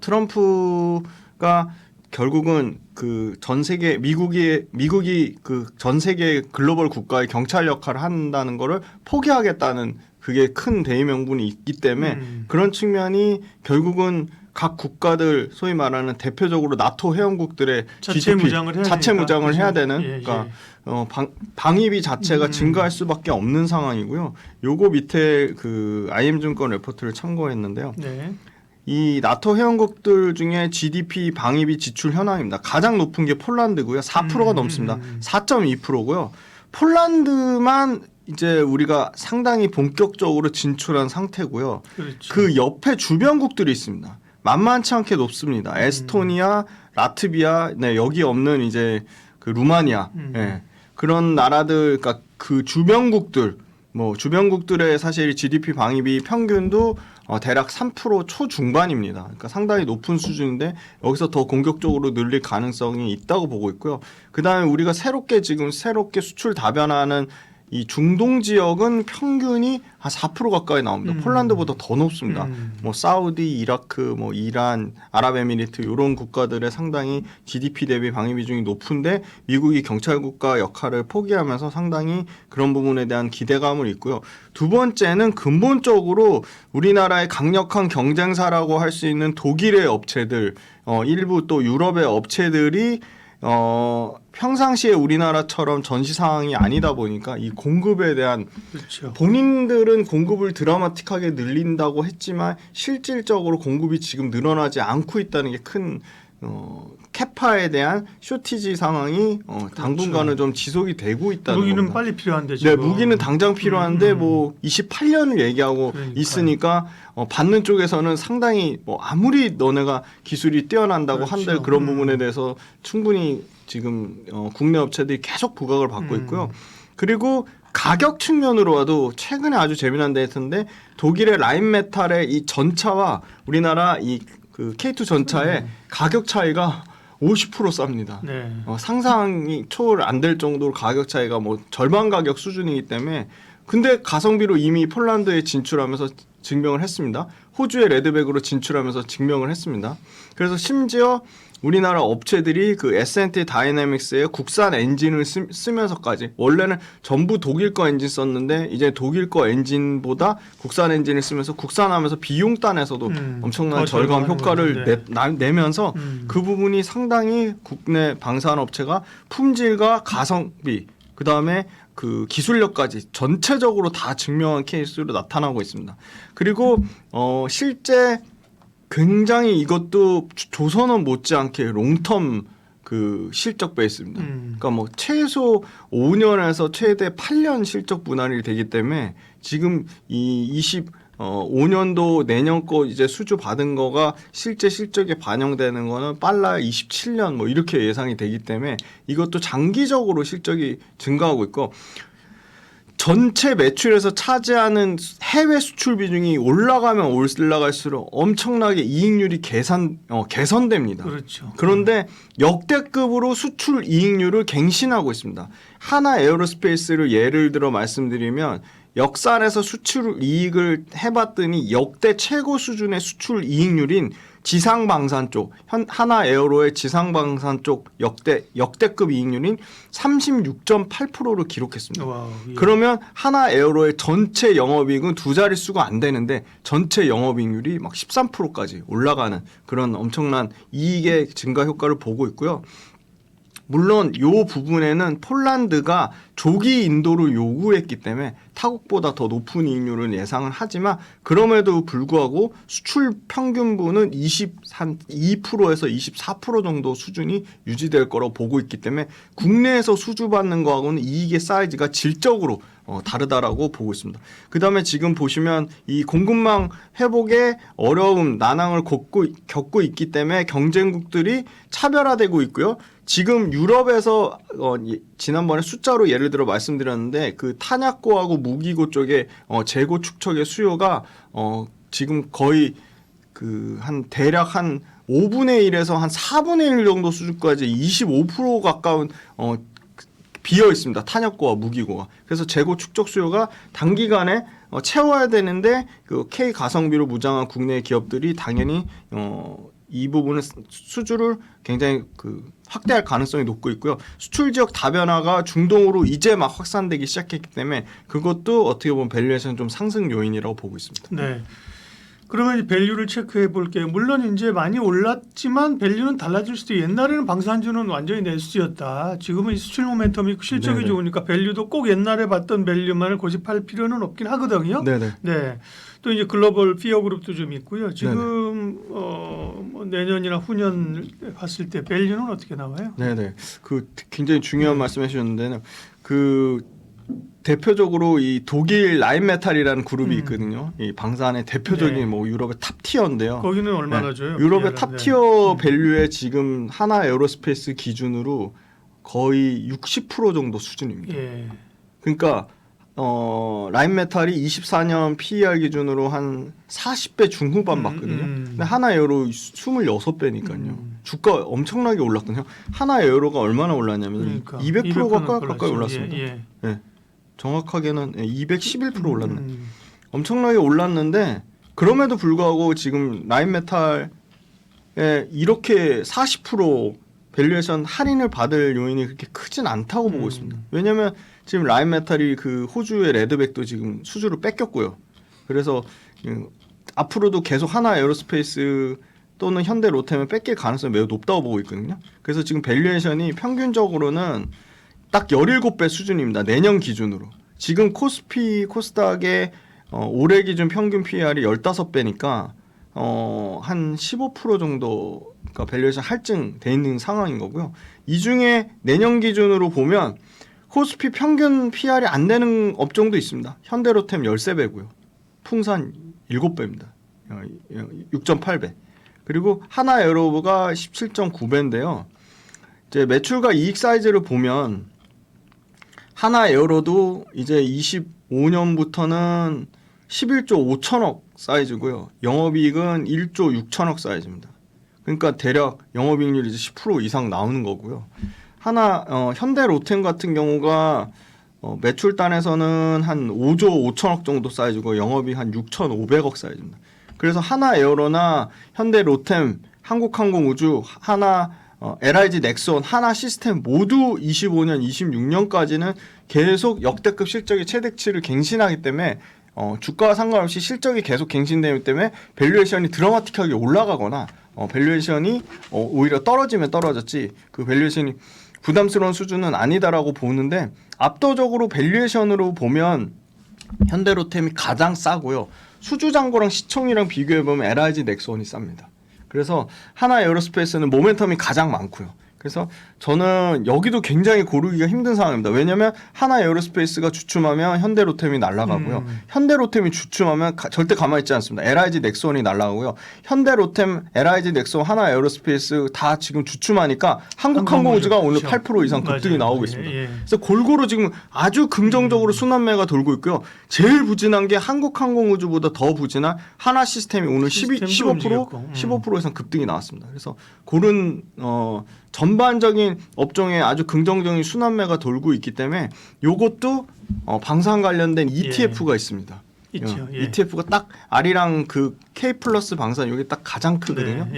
트럼프가 결국은 그 전 세계 미국이 그 전 세계 글로벌 국가의 경찰 역할을 한다는 거를 포기하겠다는 그게 큰 대의 명분이 있기 때문에 그런 측면이 결국은 각 국가들 소위 말하는 대표적으로 나토 회원국들의 자체 무장을 해야 되는 예, 그러니까 방위비 자체가 증가할 수밖에 없는 상황이고요. 요거 밑에 그 IM증권 레포트를 참고했는데요. 네. 이 나토 회원국들 중에 GDP 방위비 지출 현황입니다. 가장 높은 게 폴란드고요. 4%가 넘습니다. 4.2%고요. 폴란드만 이제 우리가 상당히 본격적으로 진출한 상태고요. 그렇죠. 그 옆에 주변국들이 있습니다. 만만치 않게 높습니다. 에스토니아, 라트비아, 네, 여기 없는 이제 그 루마니아, 네, 그런 나라들, 그러니까 그 주변국들, 뭐 주변국들의 사실 GDP 방위비 평균도 대략 3% 초중반입니다. 그러니까 상당히 높은 수준인데 여기서 더 공격적으로 늘릴 가능성이 있다고 보고 있고요. 그다음에 우리가 새롭게 수출 다변화하는 이 중동 지역은 평균이 한 4% 가까이 나옵니다. 폴란드보다 더 높습니다. 뭐 사우디, 이라크, 뭐 이란, 아랍에미리트 이런 국가들의 상당히 GDP 대비 방위 비중이 높은데 미국이 경찰 국가 역할을 포기하면서 상당히 그런 부분에 대한 기대감을 있고요. 두 번째는 근본적으로 우리나라의 강력한 경쟁사라고 할 수 있는 독일의 업체들, 일부 또 유럽의 업체들이 평상시에 우리나라처럼 전시 상황이 아니다 보니까 이 공급에 대한 그렇죠. 본인들은 공급을 드라마틱하게 늘린다고 했지만 실질적으로 공급이 지금 늘어나지 않고 있다는 게 큰 캐파에 대한 쇼티지 상황이 당분간은 좀 지속이 되고 있다는 무기는 겁니다. 빨리 필요한데 지금. 네, 무기는 당장 필요한데 뭐 28년을 얘기하고 그러니까요. 있으니까 받는 쪽에서는 상당히 뭐 아무리 너네가 기술이 뛰어난다고 그렇죠. 한들 그런 부분에 대해서 충분히 지금 국내 업체들이 계속 부각을 받고 있고요. 그리고 가격 측면으로 와도 최근에 아주 재미난 데이터인데 독일의 라인메탈의 이 전차와 우리나라 이 그 K2 전차의 가격 차이가 50% 쌉니다. 네. 상상이 초월 안 될 정도로 가격 차이가 뭐 절반 가격 수준이기 때문에 근데 가성비로 이미 폴란드에 진출하면서 증명을 했습니다. 호주의 레드백으로 진출하면서 증명을 했습니다. 그래서 심지어 우리나라 업체들이 그 S&T 다이내믹스의 국산 엔진을 쓰면서까지 원래는 전부 독일 거 엔진 썼는데 이제 독일 거 엔진보다 국산 엔진을 쓰면서 국산하면서 비용단에서도 엄청난 절감 효과를 내면서 그 부분이 상당히 국내 방산 업체가 품질과 가성비 그다음에 그 기술력까지 전체적으로 다 증명한 케이스로 나타나고 있습니다. 그리고 실제 굉장히 이것도 조선업 못지않게 롱텀 그 실적 베이스입니다. 그러니까 뭐 최소 5년에서 최대 8년 실적 분할이 되기 때문에 지금 이 25년도 내년 거 이제 수주 받은 거가 실제 실적에 반영되는 거는 빨라야 27년 뭐 이렇게 예상이 되기 때문에 이것도 장기적으로 실적이 증가하고 있고 전체 매출에서 차지하는 해외 수출 비중이 올라가면 올라갈수록 엄청나게 이익률이 개선됩니다. 그렇죠. 그런데 역대급으로 수출 이익률을 갱신하고 있습니다. 하나 에어로스페이스를 예를 들어 말씀드리면 역산에서 수출 이익을 해봤더니 역대 최고 수준의 수출 이익률인 지상방산 쪽, 하나 에어로의 지상방산 쪽 역대급 이익률인 36.8%를 기록했습니다. 와우, 예. 그러면 하나 에어로의 전체 영업이익은 두 자릿수가 안 되는데 전체 영업이익률이 막 13%까지 올라가는 그런 엄청난 이익의 증가 효과를 보고 있고요. 물론 이 부분에는 폴란드가 조기 인도를 요구했기 때문에 타국보다 더 높은 이익률을 예상을 하지만 그럼에도 불구하고 수출 평균분은 22%에서 24% 정도 수준이 유지될 거라고 보고 있기 때문에 국내에서 수주받는 거하고는 이익의 사이즈가 질적으로 다르다라고 보고 있습니다. 그 다음에 지금 보시면 이 공급망 회복에 어려움, 난항을 겪고 있기 때문에 경쟁국들이 차별화되고 있고요. 지금 유럽에서 지난번에 숫자로 예를 들어 말씀드렸는데 그 탄약고하고 무기고 쪽에 재고 축적의 수요가 지금 거의 그 대략 한 5분의 1에서 한 4분의 1 정도 수준까지 25% 가까운 비어 있습니다. 탄약고와 무기고가. 그래서 재고 축적 수요가 단기간에 채워야 되는데 그 K 가성비로 무장한 국내 기업들이 당연히 이 부분은 수주를 굉장히 확대할 가능성이 높고 있고요. 수출 지역 다변화가 중동으로 이제 막 확산되기 시작했기 때문에 그것도 어떻게 보면 밸류에이션 좀 상승 요인이라고 보고 있습니다. 네. 그러면 이 밸류를 체크해 볼게요. 물론 이제 많이 올랐지만 밸류는 달라질 수도 있어요. 옛날에는 방산주는 완전히 내수였다. 지금은 이 수출 모멘텀이 있고 실적이 네네. 좋으니까 밸류도 꼭 옛날에 봤던 밸류만을 고집할 필요는 없긴 하거든요. 네네. 네. 또 이제 글로벌 피어 그룹도 좀 있고요. 지금 뭐 내년이나 후년 봤을 때 밸류는 어떻게 나와요? 네네. 굉장히 중요한 말씀해 주셨는데요. 대표적으로 이 독일 라인메탈이라는 그룹이 있거든요. 이 방산의 대표적인 네. 뭐 유럽의 탑티어인데요. 거기는 얼마나 줘요? 유럽의 PR은? 탑티어 밸류에 지금 하나 에어로스페이스 기준으로 거의 60% 정도 수준입니다. 예. 그러니까 라인메탈이 24년 PER 기준으로 한 40배 중후반 받거든요. 근데 하나에어로 26배니까요. 주가 엄청나게 올랐거든요. 하나에어로가 얼마나 올랐냐면 그러니까 200% 가까이 올랐습니다. 예. 네. 정확하게는 211% 올랐네. 엄청나게 올랐는데 그럼에도 불구하고 지금 라인메탈에 이렇게 40% 밸류에이션 할인을 받을 요인이 그렇게 크진 않다고 보고 있습니다. 왜냐하면 지금 라인메탈이 그 호주의 레드백도 지금 수주를 뺏겼고요. 그래서 앞으로도 계속 하나 에어로스페이스 또는 현대 로템을 뺏길 가능성이 매우 높다고 보고 있거든요. 그래서 지금 밸류에이션이 평균적으로는 딱 17배 수준입니다. 내년 기준으로. 지금 코스피, 코스닥의 올해 기준 평균 PER이 15배니까 한 15% 정도가 밸류에이션 할증돼 있는 상황인 거고요. 이 중에 내년 기준으로 보면 코스피 평균 PER이 안 되는 업종도 있습니다. 현대로템 13배고요. 풍산 7배입니다. 6.8배. 그리고 하나에어로브가 17.9배인데요. 이제 매출과 이익 사이즈를 보면 하나에어로도 이제 25년부터는 11조 5천억 사이즈고요. 영업이익은 1조 6천억 사이즈입니다. 그러니까 대략 영업이익률이 이제 10% 이상 나오는 거고요. 현대로템 같은 경우가 매출단에서는 한 5조 5천억 정도 사이즈고 영업이익 한 6,500억 사이즈입니다. 그래서 하나에어로나 현대로템, 한국항공우주, LIG 넥스원, 하나시스템 모두 25년, 26년까지는 계속 역대급 실적의 최대치를 갱신하기 때문에 주가와 상관없이 실적이 계속 갱신되기 때문에 밸류에이션이 드라마틱하게 올라가거나 밸류에이션이 오히려 떨어지면 떨어졌지 그 밸류에이션이 부담스러운 수준은 아니다라고 보는데 압도적으로 밸류에이션으로 보면 현대로템이 가장 싸고요. 수주잔고랑 시총이랑 비교해보면 LIG 넥스원이 쌉니다. 그래서 하나에어로스페이스는 모멘텀이 가장 많고요. 그래서 저는 여기도 굉장히 고르기가 힘든 상황입니다. 왜냐하면 하나에어로스페이스가 주춤하면 현대로템이 날아가고요. 현대로템이 주춤하면 절대 가만히 있지 않습니다. LIG 넥스원이 날아가고요. 현대로템, LIG 넥스원, 하나에어로스페이스 다 지금 주춤하니까 한국항공우주가 오늘 8% 이상 급등이 나오고 있습니다. 예. 그래서 골고루 지금 아주 긍정적으로 순환매가 돌고 있고요. 제일 부진한 게 한국항공우주보다 더 부진한 하나시스템이 오늘 15% 이상 급등이 나왔습니다. 그래서 그런 전반적인 업종에 아주 긍정적인 순환매가 돌고 있기 때문에 이것도 방산 관련된 ETF가 있습니다. 있죠. 예. ETF가 딱 아리랑 그 K 플러스 방산 여기 딱 가장 크거든요.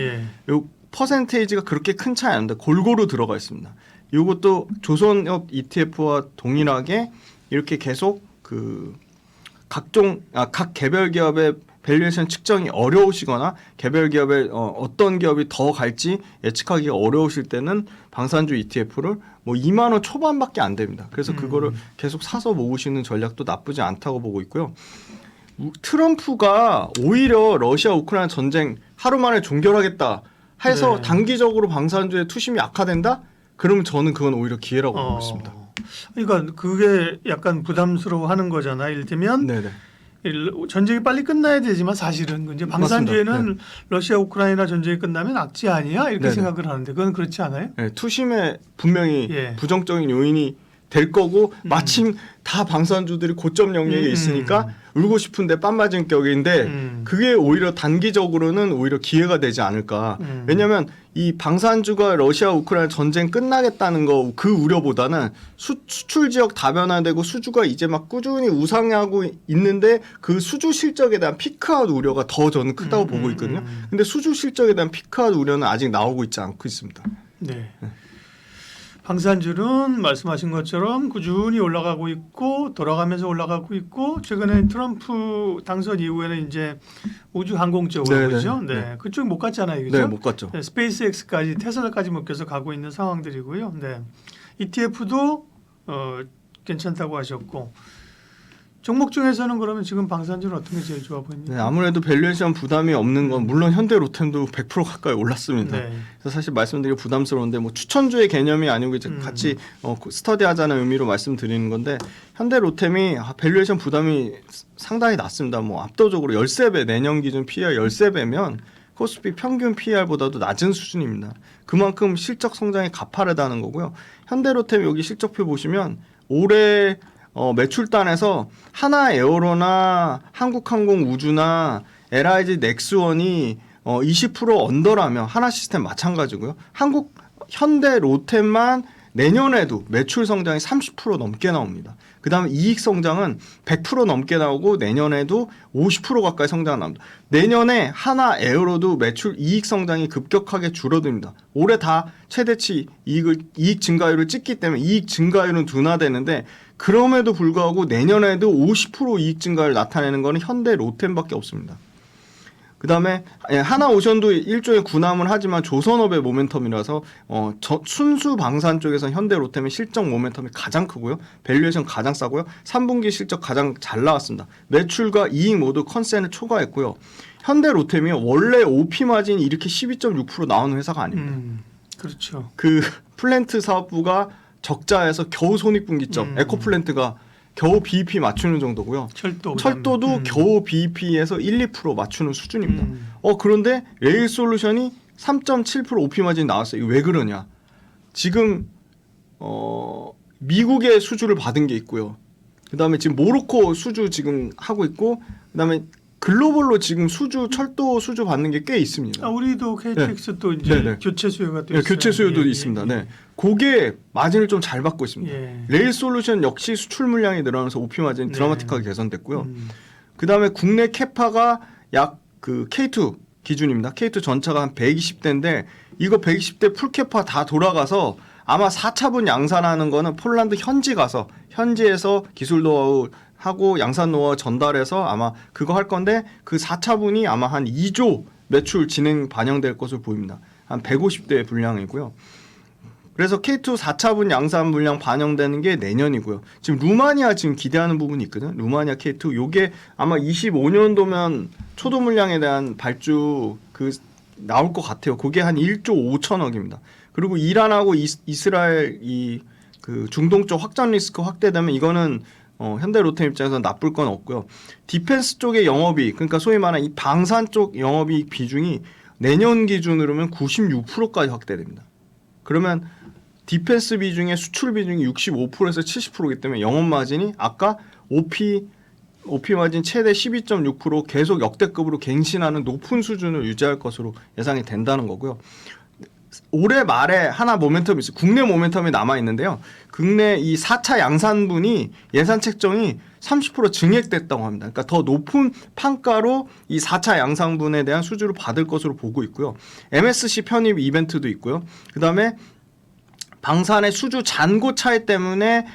요 퍼센테이지가 그렇게 큰 차이 안 나는데 골고루 들어가 있습니다. 이것도 조선업 ETF와 동일하게 이렇게 계속 그 각 개별 기업의 밸류에이션 측정이 어려우시거나 개별 기업에 어떤 기업이 더 갈지 예측하기가 어려우실 때는 방산주 ETF를 뭐 2만 원 초반밖에 안 됩니다. 그래서 그거를 계속 사서 모으시는 전략도 나쁘지 않다고 보고 있고요. 트럼프가 오히려 러시아 우크라이나 전쟁 하루 만에 종결하겠다 해서 단기적으로 방산주의 투심이 악화된다? 그러면 저는 그건 오히려 기회라고 보고 있습니다. 그러니까 그게 약간 부담스러워하는 거잖아요. 이를테면 네네. 전쟁이 빨리 끝나야 되지만 사실은 이제 방산주에는 러시아 우크라이나 전쟁이 끝나면 악재 아니야 이렇게 생각을 하는데 그건 그렇지 않아요? 네, 투심에 분명히 부정적인 요인이 될 거고 마침 다 방산주들이 고점 영역에 있으니까 울고 싶은데 빤 맞은 격인데 그게 오히려 단기적으로는 오히려 기회가 되지 않을까. 왜냐하면 이 방산주가 러시아 우크라이나 전쟁 끝나겠다는 거 그 우려보다는 수출 지역 다변화되고 수주가 이제 막 꾸준히 우상하고 있는데 그 수주 실적에 대한 피크아웃 우려가 더 저는 크다고 보고 있거든요. 근데 수주 실적에 대한 피크아웃 우려는 아직 나오고 있지 않고 있습니다. 네. 방산주는 말씀하신 것처럼 꾸준히 올라가고 있고 돌아가면서 올라가고 있고 최근에 트럼프 당선 이후에는 이제 우주 항공 쪽으로 그죠? 네. 그쪽 못 갔잖아요, 그죠? 네, 못 갔죠. 네, 스페이스X까지 테슬라까지 묶여서 가고 있는 상황들이고요. 네. ETF도 괜찮다고 하셨고 종목 중에서는 그러면 지금 방산주는 어떤 게 제일 좋아 보입니까? 네, 아무래도 밸류에이션 부담이 없는 건 물론 현대로템도 100% 가까이 올랐습니다. 그래서 사실 말씀드리기 부담스러운데 뭐 추천주의 개념이 아니고 이제 같이 스터디하자는 의미로 말씀드리는 건데 현대로템이 밸류에이션 부담이 상당히 낮습니다. 뭐 압도적으로 13배 내년 기준 PER 13배면 코스피 평균 PER보다도 낮은 수준입니다. 그만큼 실적 성장이 가파르다는 거고요. 현대로템 여기 실적표 보시면 올해 매출단에서 하나에어로나 한국항공우주나 LIG 넥스원이 20% 언더라면 하나시스템 마찬가지고요. 현대 로템만 내년에도 매출 성장이 30% 넘게 나옵니다. 그 다음에 이익 성장은 100% 넘게 나오고 내년에도 50% 가까이 성장 나옵니다. 내년에 하나에어로도 매출 이익 성장이 급격하게 줄어듭니다. 올해 다 최대치 이익 증가율을 찍기 때문에 이익 증가율은 둔화되는데 그럼에도 불구하고 내년에도 50% 이익 증가율을 나타내는 것은 현대 로템밖에 없습니다. 그 다음에 하나오션도 일종의 군함을 하지만 조선업의 모멘텀이라서 순수 방산 쪽에서 현대 로템의 실적 모멘텀이 가장 크고요. 밸류에이션 가장 싸고요. 3분기 실적 가장 잘 나왔습니다. 매출과 이익 모두 컨센을 초과했고요. 현대 로템이 원래 OP 마진이 이렇게 12.6% 나오는 회사가 아닙니다. 그렇죠. 그 플랜트 사업부가 적자에서 겨우 손익분기점, 에코플랜트가 겨우 BEP 맞추는 정도고요. 철도도 겨우 BEP에서 1-2% 맞추는 수준입니다. 그런데 레일 솔루션이 3.7% OP 마진이 나왔어요. 이거 왜 그러냐? 지금 미국의 수주를 받은 게 있고요. 그다음에 지금 모로코 수주 지금 하고 있고, 그다음에 글로벌로 지금 철도 수주 받는 게 꽤 있습니다. 우리도 KTX도 이제 교체 수요가 또 있어요. 교체 수요도 있습니다. 네. 그게 마진을 좀 잘 받고 있습니다. 레일 솔루션 역시 수출 물량이 늘어나면서 OP 마진이 드라마틱하게 개선됐고요. 그다음에 국내 캐파가 약 K2 기준입니다. K2 전차가 한 120대인데 이거 120대 풀 캐파 다 돌아가서 아마 4차분 양산하는 거는 폴란드 현지 가서 현지에서 기술 노하우 하고 양산 노하우 전달해서 아마 그거 할 건데 그 4차분이 아마 한 2조 매출 진행 반영될 것으로 보입니다. 한 150대 분량이고요. 그래서 K2 4차분 양산 물량 반영되는 게 내년이고요. 지금 루마니아 지금 기대하는 부분이 있거든요. 루마니아 K2 요게 아마 25년도면 초도 물량에 대한 발주 나올 것 같아요. 그게 한 1조 5천억입니다. 그리고 이란하고 이스라엘 중동 쪽 확장 리스크 확대되면 이거는 현대 로템 입장에서 나쁠 건 없고요. 디펜스 쪽의 영업이익, 그러니까 소위 말하는 이 방산 쪽 영업이익 비중이 내년 기준으로는 96%까지 확대됩니다. 그러면 디펜스 비중의 수출 비중이 65%에서 70%이기 때문에 영업 마진이 아까 OP 마진 최대 12.6% 계속 역대급으로 갱신하는 높은 수준을 유지할 것으로 예상이 된다는 거고요. 올해 말에 하나 모멘텀이 있어요. 국내 모멘텀이 남아있는데요. 국내 이 4차 양산분이 예산 책정이 30% 증액됐다고 합니다. 그러니까 더 높은 판가로 이 4차 양산분에 대한 수주를 받을 것으로 보고 있고요. MSC 편입 이벤트도 있고요. 그 다음에 방산의 수주 잔고 차이 때문에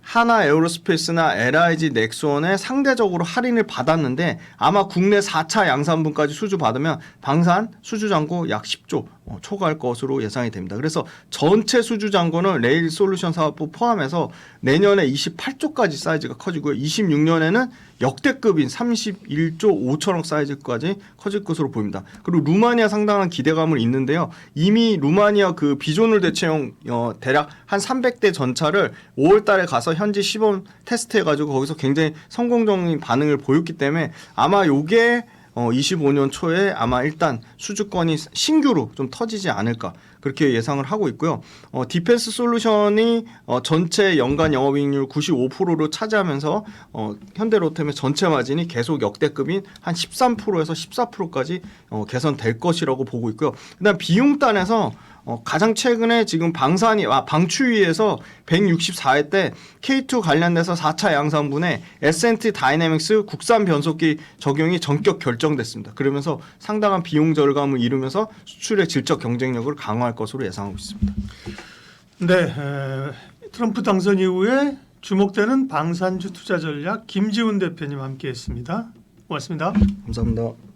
하나 에어로스페이스나 LIG 넥스원에 상대적으로 할인을 받았는데 아마 국내 4차 양산분까지 수주 받으면 방산 수주 잔고 약 10조 초과할 것으로 예상이 됩니다. 그래서 전체 수주 잔고는 레일 솔루션 사업부 포함해서 내년에 28조까지 사이즈가 커지고요. 26년에는 역대급인 31조 5천억 사이즈까지 커질 것으로 보입니다. 그리고 루마니아 상당한 기대감을 있는데요. 이미 루마니아 비조놀 대체용 대략 한 300대 전차를 5월 달에 가서 현지 시범 테스트해가지고 거기서 굉장히 성공적인 반응을 보였기 때문에 아마 요게 25년 초에 아마 일단 수주권이 신규로 좀 터지지 않을까 그렇게 예상을 하고 있고요. 디펜스 솔루션이 전체 연간 영업이익률 95%로 차지하면서 현대로템의 전체 마진이 계속 역대급인 한 13%에서 14%까지 개선될 것이라고 보고 있고요. 그다음 비용단에서 가장 최근에 지금 방추위에서 164회 때 K2 관련돼서 4차 양산분에 S&T 다이내믹스 국산 변속기 적용이 전격 결정됐습니다. 그러면서 상당한 비용 절감을 이루면서 수출의 질적 경쟁력을 강화할 것으로 예상하고 있습니다. 네, 트럼프 당선 이후에 주목되는 방산주 투자 전략 김지훈 대표님 함께했습니다. 고맙습니다. 감사합니다.